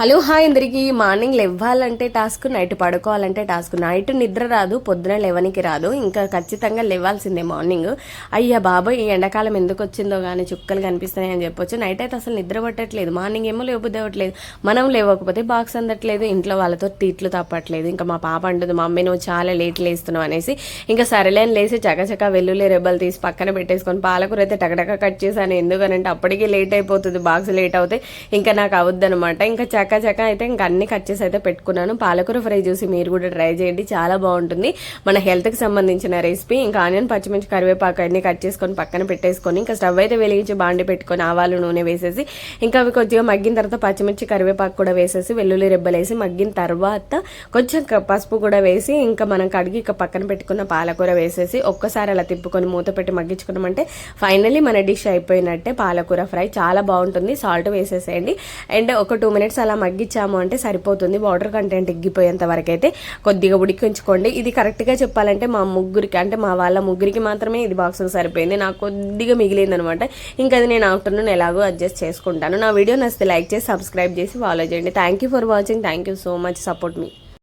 Hello hi అందరికీ. Morning లేవాలంటే task, night పడుకోవాలంటే టాస్క్. నైట్ నిద్ర రాదు, పొద్దున లేవనికి రాదు, ఇంకా ఖచ్చితంగా లేవాల్సిందే మార్నింగ్. అయ్యా బాబోయ్, ఈ ఎండాకాలం ఎందుకు వచ్చిందో కానీ చుక్కలు కనిపిస్తున్నాయి అని చెప్పొచ్చు. నైట్ అయితే అసలు నిద్ర పట్టట్లేదు, మార్నింగ్ ఏమో లేవబుద్ధి అవ్వట్లేదు. మనం లేవకపోతే బాక్స్ అందట్లేదు, ఇంట్లో వాళ్ళతో తీట్లు తప్పట్లేదు. ఇంకా మా పాప అంటుంది, మమ్మీ నువ్వు చాలా లేట్ లేస్తున్నావు అనేసి. ఇంకా సరేలేని లేసి చకచక వెల్లుల్లి రెబ్బలు తీసి పక్కన పెట్టేసుకొని పాలకూర అయితే టకటక కట్ చేశాను. ఎందుకనంటే అప్పటికే లేట్ అయిపోతుంది, బాక్స్ లేట్ అవుతాయి, ఇంకా నాకు అవద్దనమాట. ఇంకా చక్క అయితే ఇంకా అన్ని కట్ చేసి అయితే పెట్టుకున్నాను. పాలకూర ఫ్రై చూసి మీరు కూడా ట్రై చేయండి, చాలా బాగుంటుంది. మన హెల్త్కి సంబంధించిన రెసిపీ. ఇంకా ఆనియన్, పచ్చిమిర్చి, కరివేపాకు అన్ని కట్ చేసుకొని పక్కన పెట్టేసుకొని ఇంకా స్టవ్ అయితే వెలిగించి బాండి పెట్టుకొని ఆవాలు నూనె వేసేసి ఇంకా అవి కొద్దిగా మగ్గిన తర్వాత పచ్చిమిర్చి, కరివేపాకు కూడా వేసేసి వెల్లుల్లి రెబ్బలేసి మగ్గిన తర్వాత కొంచెం పసుపు కూడా వేసి ఇంకా మనం కడిగి ఇక పక్కన పెట్టుకున్న పాలకూర వేసేసి ఒక్కసారి అలా తిప్పుకొని మూత పెట్టి మగ్గించుకున్నామంటే ఫైనల్లీ మన డిష్ అయిపోయినట్టే. పాలకూర ఫ్రై చాలా బాగుంటుంది. సాల్ట్ వేసేసేయండి అండ్ ఒక 2 minutes అలా మగ్గించాము అంటే సరిపోతుంది. వాటర్ కంటెంట్ ఎగ్గిపోయేంత వరకు అయితే కొద్దిగా ఉడికించుకోండి. ఇది కరెక్ట్గా చెప్పాలంటే మా ముగ్గురికి, అంటే మా వాళ్ళ ముగ్గురికి మాత్రమే ఇది బాక్స్ సరిపోయింది. నాకు కొద్దిగా మిగిలింది అనమాట. ఇంకా అది నేను ఆఫ్టర్నూన్ ఎలాగో అడ్జస్ట్ చేసుకుంటాను. నా వీడియో నచ్చితే లైక్ చేసి సబ్స్క్రైబ్ చేసి ఫాలో చేయండి. Thank you for watching. Thank you so much. Support me.